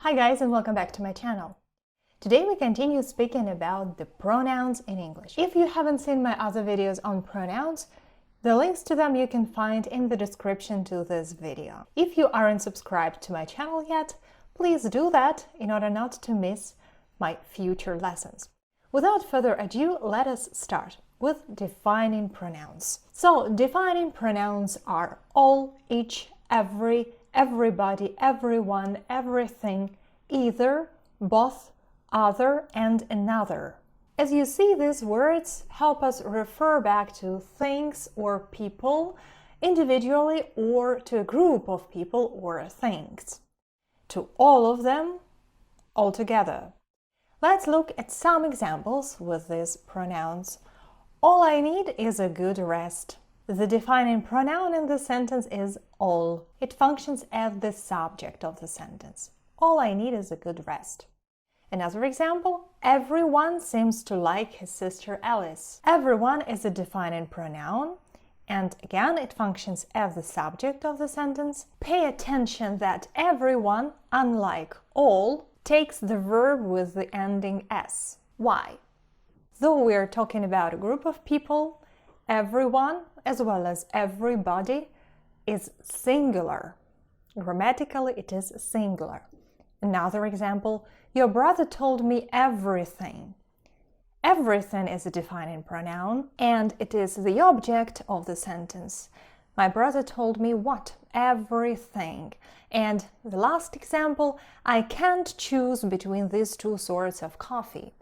Hi guys, and welcome back to my channel. Today we continue speaking about the pronouns in English. If you haven't seen my other videos on pronouns, the links to them you can find in the description to this video. If you aren't subscribed to my channel yet, please do that in order not to miss my future lessons. Without further ado, let us start with defining pronouns. So, defining pronouns are all, each, every, everybody, everyone, everything, either, both, other, and another. As you see, these words help us refer back to things or people individually or to a group of people or things. To all of them altogether. Let's look at some examples with these pronouns. All I need is a good rest. The defining pronoun in the sentence is all. It functions as the subject of the sentence. All I need is a good rest. Another example, everyone seems to like his sister Alice. Everyone is a defining pronoun, and again it functions as the subject of the sentence. Pay attention that everyone, unlike all, takes the verb with the ending s. Why? Though we are talking about a group of people, everyone, as well as everybody, is singular. Grammatically, it is singular. Another example, your brother told me everything. Everything is a defining pronoun, and it is the object of the sentence. My brother told me what? Everything. And the last example, I can't choose between these two sorts of coffee.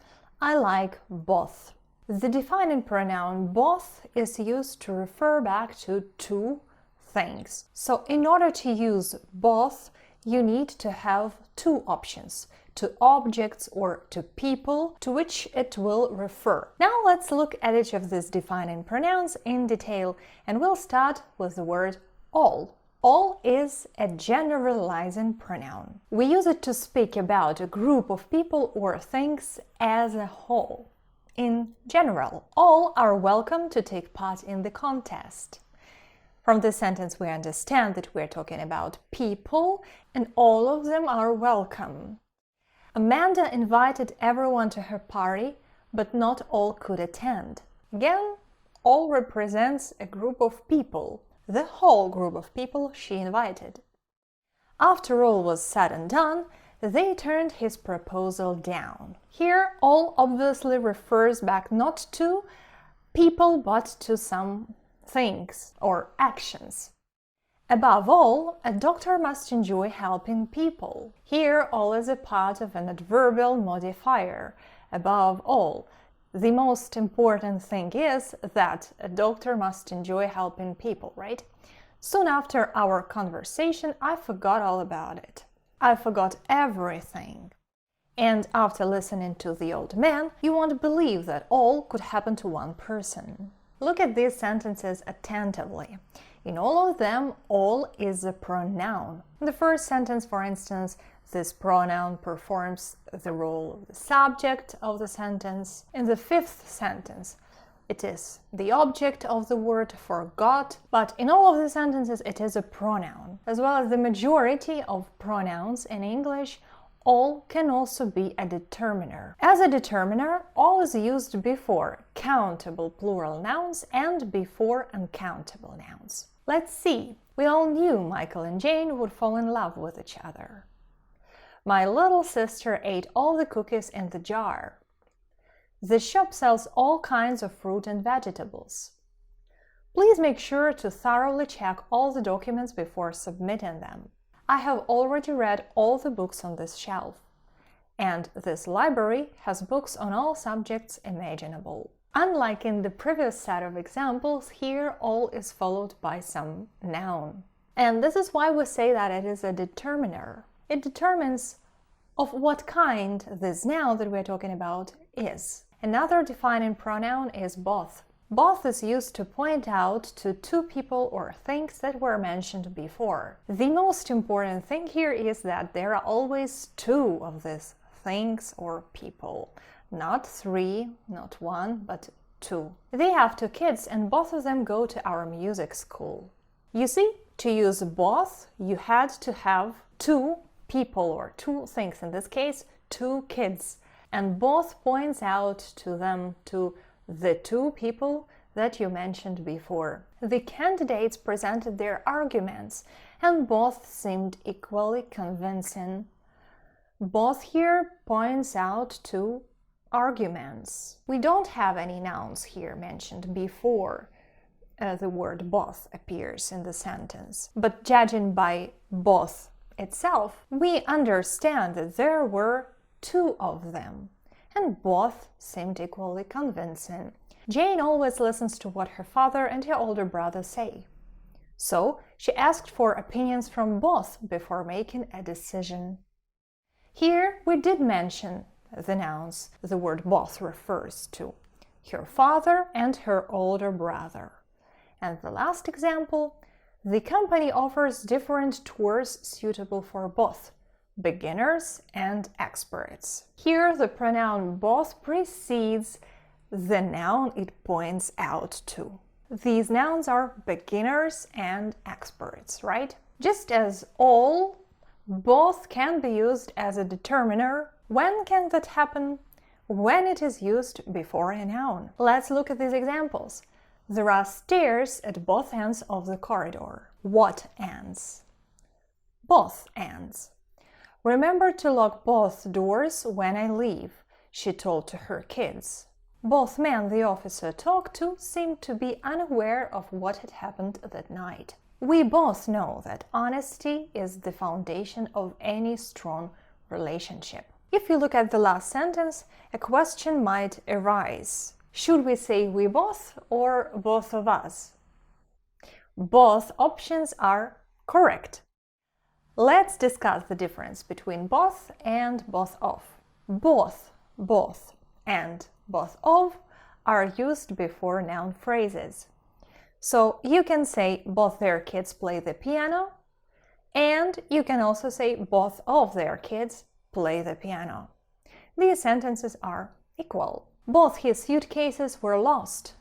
I like both. The defining pronoun both is used to refer back to two things. So in order to use both, you need to have two options, to objects or to people to which it will refer. Now let's look at each of these defining pronouns in detail, and we'll start with the word all. All is a generalizing pronoun. We use it to speak about a group of people or things as a whole. In general, all are welcome to take part in the contest. From this sentence, we understand that we're talking about people, and all of them are welcome. Amanda invited everyone to her party, but not all could attend. Again, all represents a group of people, the whole group of people she invited. After all was said and done, they turned his proposal down. Here, all obviously refers back not to people, but to some things or actions. Above all, a doctor must enjoy helping people. Here, all is a part of an adverbial modifier. Above all. The most important thing is that a doctor must enjoy helping people, right? Soon after our conversation, I forgot all about it. I forgot everything. And after listening to the old man, you won't believe that all could happen to one person. Look at these sentences attentively. In all of them, all is a pronoun. In the first sentence, for instance, this pronoun performs the role of the subject of the sentence. In the fifth sentence, it is the object of the word forgot, but in all of the sentences, it is a pronoun. As well as the majority of pronouns in English, all can also be a determiner. As a determiner, all is used before countable plural nouns and before uncountable nouns. Let's see. We all knew Michael and Jane would fall in love with each other. My little sister ate all the cookies in the jar. The shop sells all kinds of fruit and vegetables. Please make sure to thoroughly check all the documents before submitting them. I have already read all the books on this shelf, and this library has books on all subjects imaginable. Unlike in the previous set of examples, here all is followed by some noun. And this is why we say that it is a determiner. It determines of what kind this noun that we're talking about is. Another defining pronoun is both. Both is used to point out to two people or things that were mentioned before. The most important thing here is that there are always two of these things or people. Not three, not one, but two. They have two kids, and both of them go to our music school. You see, to use both, you had to have two people or two things, in this case, two kids, and both points out to the two people that you mentioned before. The candidates presented their arguments, and both seemed equally convincing. Both here points out to arguments. We don't have any nouns here mentioned before the word both appears in the sentence, but judging by both itself, we understand that there were two of them, and both seemed equally convincing. Jane always listens to what her father and her older brother say. So she asked for opinions from both before making a decision. Here we did mention the nouns the word both refers to: her father and her older brother. And the last example, the company offers different tours suitable for both beginners and experts. Here the pronoun both precedes the noun it points out to. These nouns are beginners and experts, right? Just as all, both can be used as a determiner. When can that happen? When it is used before a noun. Let's look at these examples. There are stairs at both ends of the corridor. What ends? Both ends. Remember to lock both doors when I leave, she told to her kids. Both men the officer talked to seemed to be unaware of what had happened that night. We both know that honesty is the foundation of any strong relationship. If you look at the last sentence, a question might arise. Should we say we both or both of us? Both options are correct. Let's discuss the difference between both and both of. Both, and both of are used before noun phrases. So you can say both their kids play the piano, and you can also say both of their kids play the piano. These sentences are equal. Both his suitcases were lost,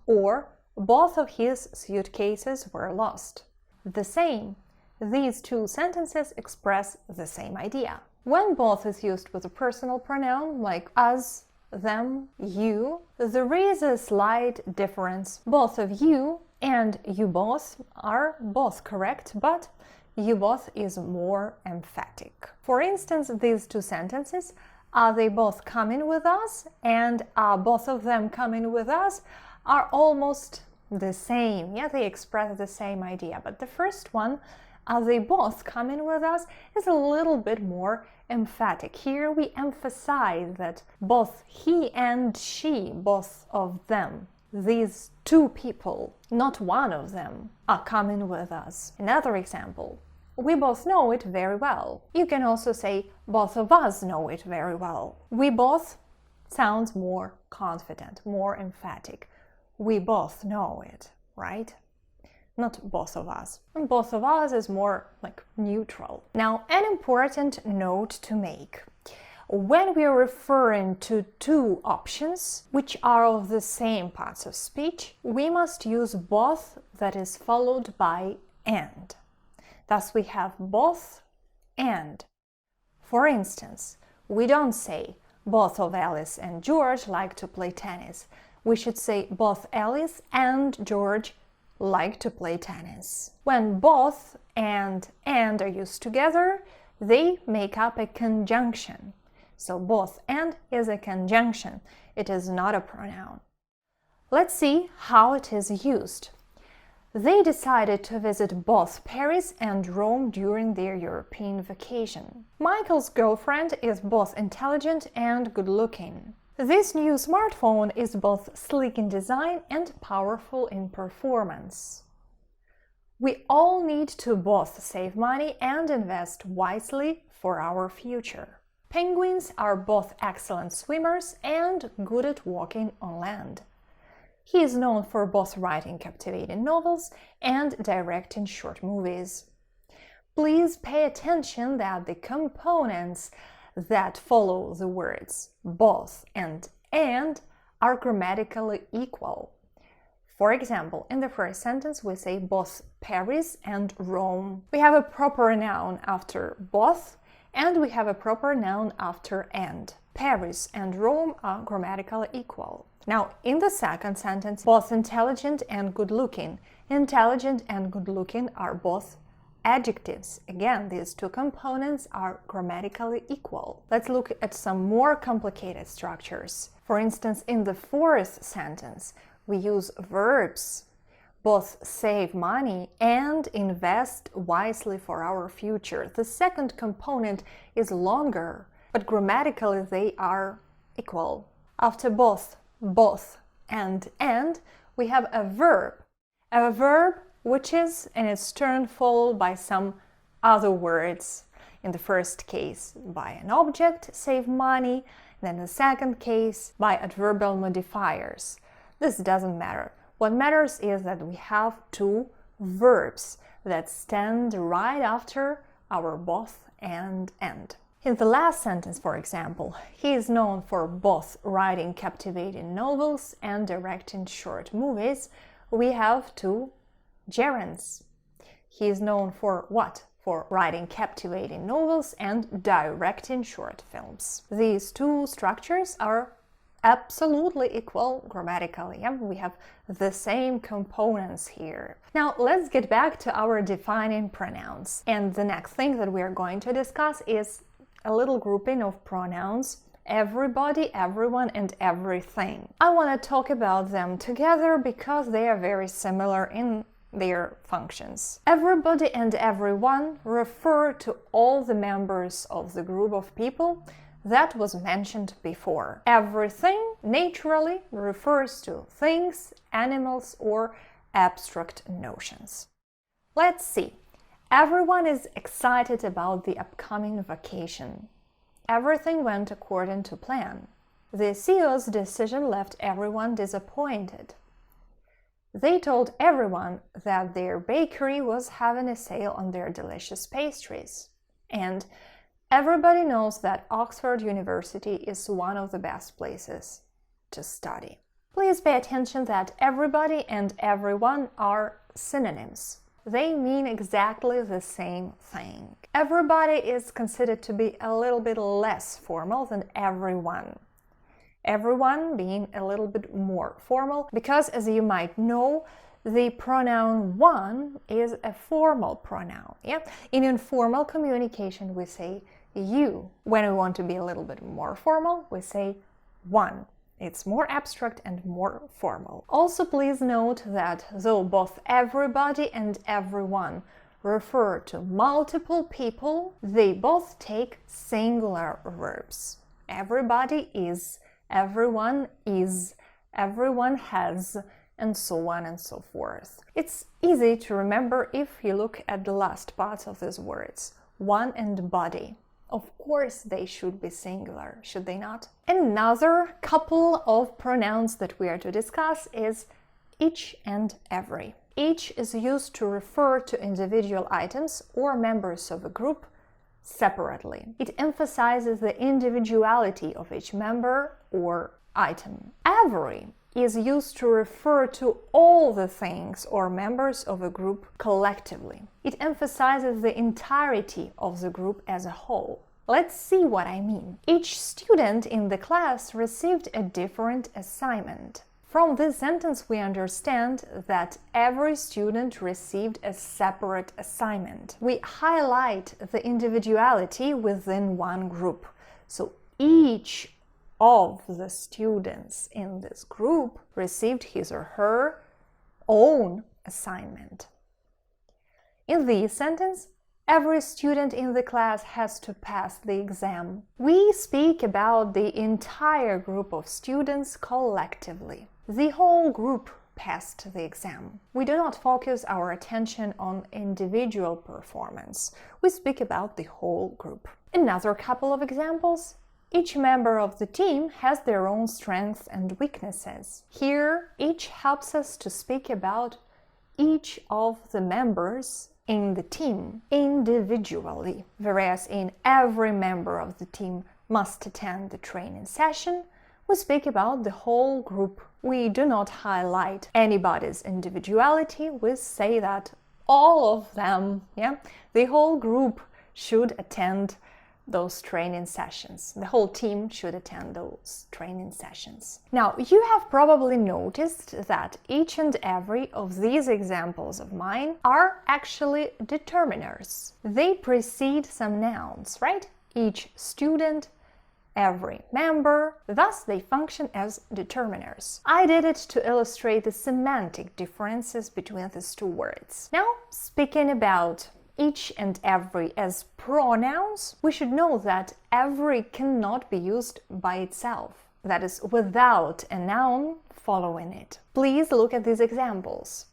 or both of his suitcases were lost. The same. These two sentences express the same idea. When both is used with a personal pronoun like us, them, you, there is a slight difference. Both of you and you both are both correct, but you both is more emphatic. For instance, these two sentences, are they both coming with us and are both of them coming with us, are almost the same. Yeah, they express the same idea. But the first one, are they both coming with us, is a little bit more emphatic. Here we emphasize that both he and she, both of them, these two people, not one of them, are coming with us. Another example, we both know it very well. You can also say both of us know it very well. We both sounds more confident, more emphatic. We both know it, right? Not both of us. And both of us is more like neutral. Now, an important note to make. When we are referring to two options, which are of the same parts of speech, we must use both that is followed by and. Thus we have both and. For instance, we don't say both of Alice and George like to play tennis. We should say both Alice and George like to play tennis. When both and are used together, they make up a conjunction. So both and is a conjunction. It is not a pronoun. Let's see how it is used. They decided to visit both Paris and Rome during their European vacation. Michael's girlfriend is both intelligent and good-looking. This new smartphone is both sleek in design and powerful in performance. We all need to both save money and invest wisely for our future. Penguins are both excellent swimmers and good at walking on land. He is known for both writing captivating novels and directing short movies. Please pay attention that the components that follow the words both and are grammatically equal. For example, in the first sentence we say both Paris and Rome. We have a proper noun after both and we have a proper noun after and. Paris and Rome are grammatically equal. Now, in the second sentence, both intelligent and good-looking. Intelligent and good-looking are both adjectives. Again, these two components are grammatically equal. Let's look at some more complicated structures. For instance, in the fourth sentence, we use verbs. Both save money and invest wisely for our future. The second component is longer, but grammatically they are equal. After both, and, we have a verb. A verb which is in its turn followed by some other words. In the first case, by an object, save money, and in the second case, by adverbial modifiers. This doesn't matter. What matters is that we have two verbs that stand right after our both and. In the last sentence, for example, he is known for both writing captivating novels and directing short movies. We have two gerunds. He is known for what? For writing captivating novels and directing short films. These two structures are absolutely equal grammatically. Yeah? We have the same components here. Now let's get back to our defining pronouns. And the next thing that we are going to discuss is a little grouping of pronouns: everybody, everyone, and everything. I want to talk about them together because they are very similar in their functions. Everybody and everyone refer to all the members of the group of people that was mentioned before. Everything naturally refers to things, animals, or abstract notions. Let's see. Everyone is excited about the upcoming vacation. Everything went according to plan. The CEO's decision left everyone disappointed. They told everyone that their bakery was having a sale on their delicious pastries. And everybody knows that Oxford University is one of the best places to study. Please pay attention that everybody and everyone are synonyms. They mean exactly the same thing. Everybody is considered to be a little bit less formal than everyone. Everyone being a little bit more formal because, as you might know, the pronoun one is a formal pronoun. Yeah? In informal communication, we say you. When we want to be a little bit more formal, we say one. It's more abstract and more formal. Also, please note that though both everybody and everyone refer to multiple people, they both take singular verbs. Everybody is, everyone is, everyone has, and so on and so forth. It's easy to remember if you look at the last parts of these words, one and body. Of course they should be singular, should they not? Another couple of pronouns that we are to discuss is each and every. Each is used to refer to individual items or members of a group separately. It emphasizes the individuality of each member or item. Every is used to refer to all the things or members of a group collectively. It emphasizes the entirety of the group as a whole. Let's see what I mean. Each student in the class received a different assignment. From this sentence, we understand that every student received a separate assignment. We highlight the individuality within one group. So each of the students in this group received his or her own assignment. In this sentence, every student in the class has to pass the exam. We speak about the entire group of students collectively. The whole group passed the exam. We do not focus our attention on individual performance. We speak about the whole group. Another couple of examples. Each member of the team has their own strengths and weaknesses. Here, each helps us to speak about each of the members in the team individually, whereas in every member of the team must attend the training session, we speak about the whole group. We do not highlight anybody's individuality, we say that all of them, the whole group should attend those training sessions. The whole team should attend those training sessions. Now, you have probably noticed that each and every of these examples of mine are actually determiners. They precede some nouns, right? Each student, every member, thus they function as determiners. I did it to illustrate the semantic differences between these two words. Now, speaking about each and every as pronouns, we should know that every cannot be used by itself, that is, without a noun following it. Please look at these examples.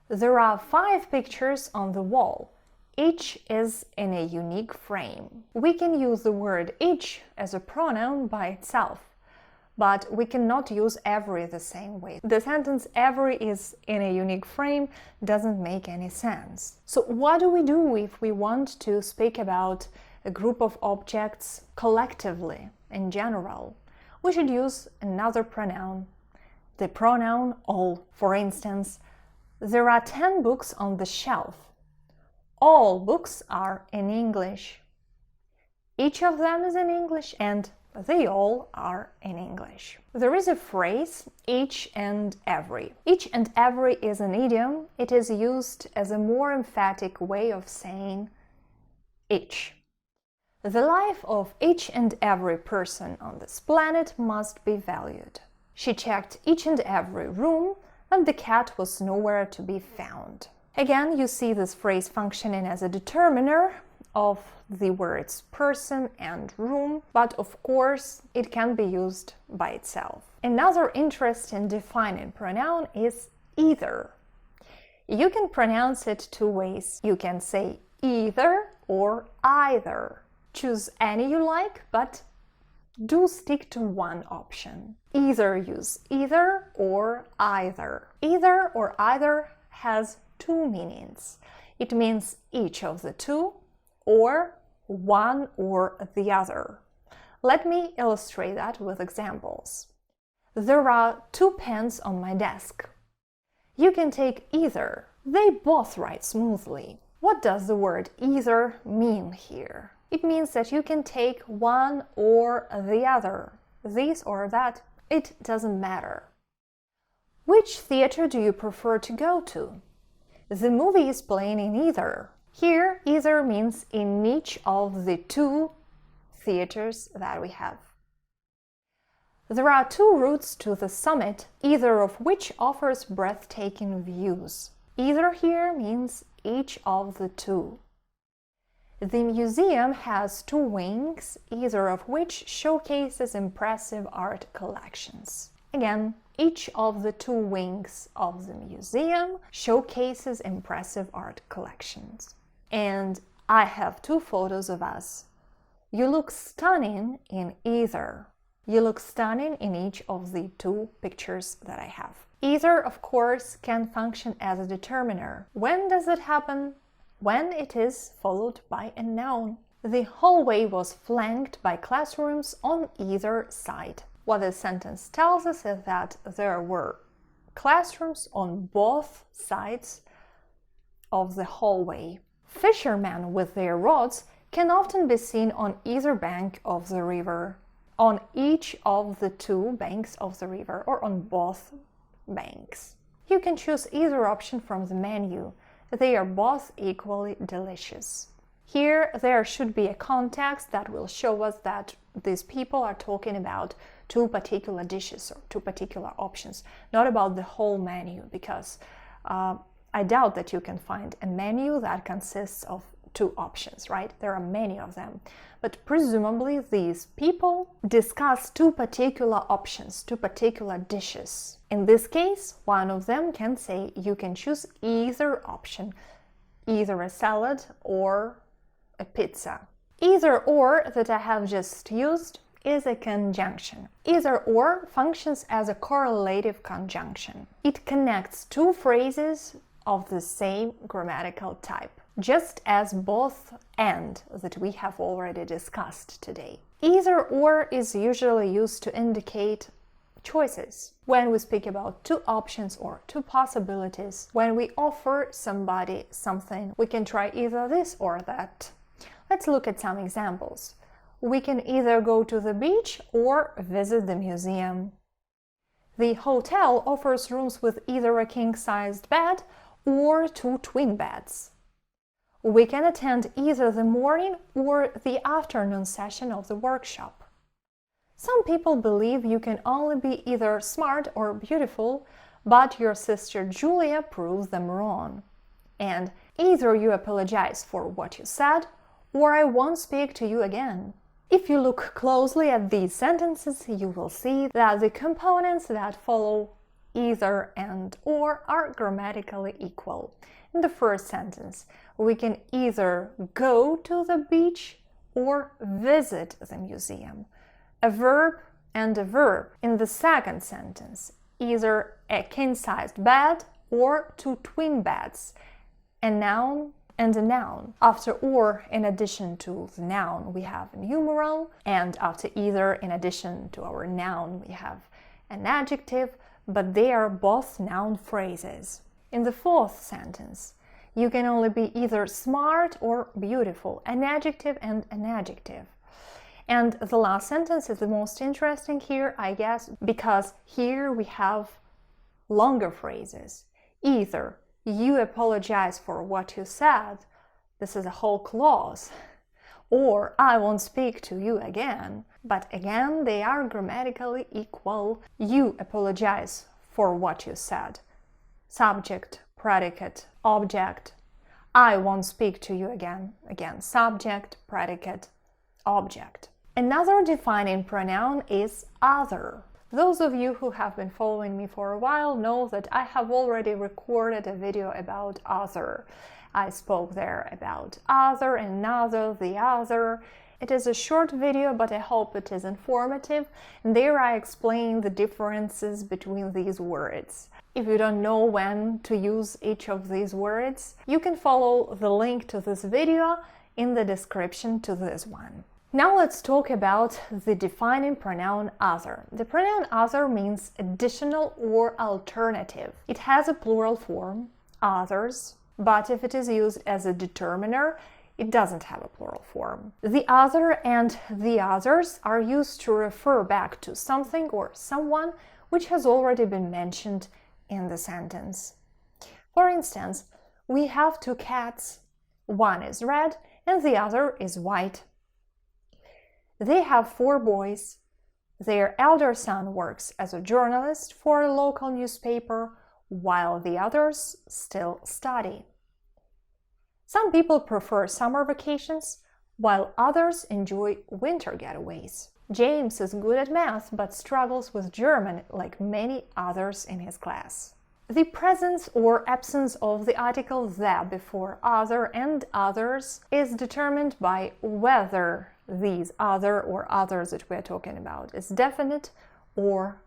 There are 5 pictures on the wall. Each is in a unique frame. We can use the word each as a pronoun by itself, but we cannot use every the same way. The sentence every is in a unique frame doesn't make any sense. So what do we do if we want to speak about a group of objects collectively, in general? We should use another pronoun, the pronoun all. For instance, there are 10 books on the shelf. All books are in English. Each of them is in English and they all are in English. There is a phrase, each and every. Each and every is an idiom. It is used as a more emphatic way of saying each. The life of each and every person on this planet must be valued. She checked each and every room, and the cat was nowhere to be found. Again, you see this phrase functioning as a determiner of the words person and room, but of course it can be used by itself. Another interesting defining pronoun is either. You can pronounce it 2 ways. You can say either or either. Choose any you like, but do stick to one option. Either use either or either. Either or either has 2 meanings. It means each of the 2 or one or the other. Let me illustrate that with examples. There are 2 pens on my desk. You can take either. They both write smoothly. What does the word either mean here? It means that you can take one or the other, this or that. It doesn't matter. Which theater do you prefer to go to? The movie is playing in either. Here, either means in each of the 2 theaters that we have. There are 2 routes to the summit, either of which offers breathtaking views. Either here means each of the 2. The museum has 2 wings, either of which showcases impressive art collections. Again, each of the 2 wings of the museum showcases impressive art collections. And I have 2 photos of us. You look stunning in either. You look stunning in each of the 2 pictures that I have. Either, of course, can function as a determiner. When does it happen? When it is followed by a noun. The hallway was flanked by classrooms on either side. What this sentence tells us is that there were classrooms on both sides of the hallway. Fishermen with their rods can often be seen on either bank of the river, on each of the 2 banks of the river, or on both banks. You can choose either option from the menu. They are both equally delicious. Here, there should be a context that will show us that these people are talking about 2 particular dishes or 2 particular options, not about the whole menu, because I doubt that you can find a menu that consists of 2 options, right? There are many of them. But presumably these people discuss 2 particular options, 2 particular dishes. In this case, one of them can say you can choose either option, either a salad or a pizza. Either or that I have just used is a conjunction. Either or functions as a correlative conjunction. It connects 2 phrases of the same grammatical type, just as both and that we have already discussed today. Either or is usually used to indicate choices. When we speak about 2 options or 2 possibilities, when we offer somebody something, we can try either this or that. Let's look at some examples. we can either go to the beach or visit the museum. The hotel offers rooms with either a king-sized bed or 2 twin beds. We can attend either the morning or the afternoon session of the workshop. Some people believe you can only be either smart or beautiful, but your sister Julia proves them wrong. And either you apologize for what you said, or I won't speak to you again. If you look closely at these sentences, you will see that the components that follow either and or are grammatically equal. In the first sentence, we can either go to the beach or visit the museum. A verb and a verb. In the second sentence, either a king-sized bed or 2 twin beds. A noun and a noun. After or, in addition to the noun, we have a numeral, and after either, in addition to our noun, we have an adjective, but they are both noun phrases. In the fourth sentence, you can only be either smart or beautiful, an adjective and an adjective. And the last sentence is the most interesting here, I guess, because here we have longer phrases. Either you apologize for what you said, this is a whole clause, or I won't speak to you again. But again, they are grammatically equal. You apologize for what you said. Subject, predicate, object. I won't speak to you again. Again, subject, predicate, object. Another defining pronoun is other. Those of you who have been following me for a while know that I have already recorded a video about other. I spoke there about other, another, the other. It is a short video, but I hope it is informative. And there I explain the differences between these words. If you don't know when to use each of these words, you can follow the link to this video in the description to this one. Now let's talk about the defining pronoun other. The pronoun other means additional or alternative. It has a plural form, others, but if it is used as a determiner, it doesn't have a plural form. The other and the others are used to refer back to something or someone which has already been mentioned in the sentence. For instance, we have 2 cats. One is red and the other is white. They have 4 boys. Their elder son works as a journalist for a local newspaper, while the others still study. Some people prefer summer vacations, while others enjoy winter getaways. James is good at math, but struggles with German like many others in his class. The presence or absence of the article the before other and others is determined by whether these other or others that we're talking about is definite or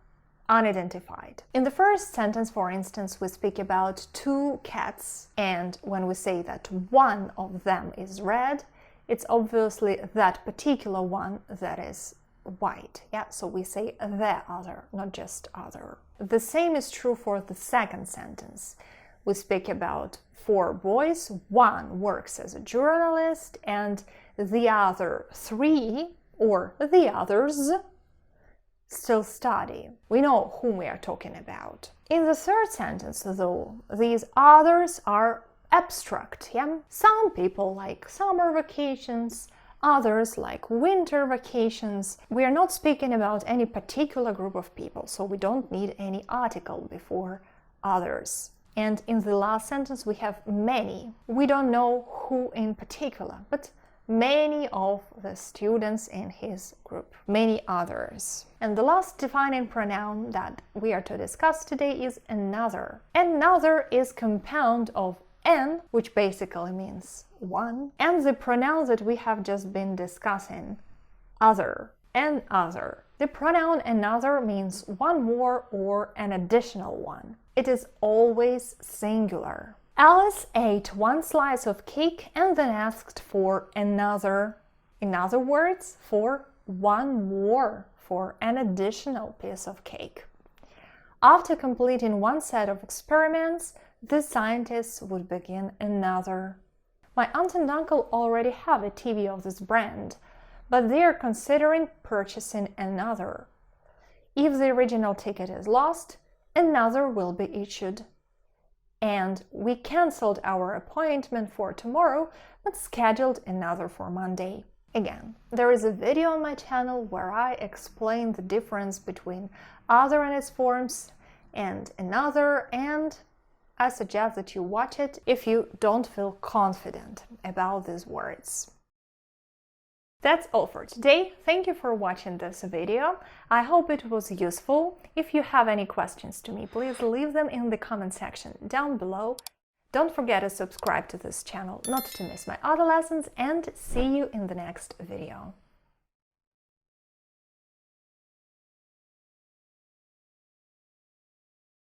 unidentified. In the first sentence, for instance, we speak about 2 cats, and when we say that one of them is red, it's obviously that particular one that is white. Yeah, so we say the other, not just other. The same is true for the second sentence. We speak about 4 boys, one works as a journalist, and the other 3, or the others, still study. We know whom we are talking about. In the third sentence, though, these others are abstract. Yeah? Some people like summer vacations, others like winter vacations. We are not speaking about any particular group of people, so we don't need any article before others. And in the last sentence, we have many. We don't know who in particular, but many of the students in his group, many others. And the last defining pronoun that we are to discuss today is another. Another is compound of an, which basically means one, and the pronoun that we have just been discussing, other, an other. The pronoun another means one more or an additional one. It is always singular. Alice ate 1 slice of cake and then asked for another. In other words, for one more, for an additional piece of cake. After completing 1 set of experiments, the scientists would begin another. My aunt and uncle already have a TV of this brand, but they are considering purchasing another. If the original ticket is lost, another will be issued. And we cancelled our appointment for tomorrow, but scheduled another for Monday. Again, there is a video on my channel where I explain the difference between other and its forms and another, and I suggest that you watch it if you don't feel confident about these words. That's all for today. Thank you for watching this video. I hope it was useful. If you have any questions to me, please leave them in the comment section down below. Don't forget to subscribe to this channel not to miss my other lessons, and see you in the next video.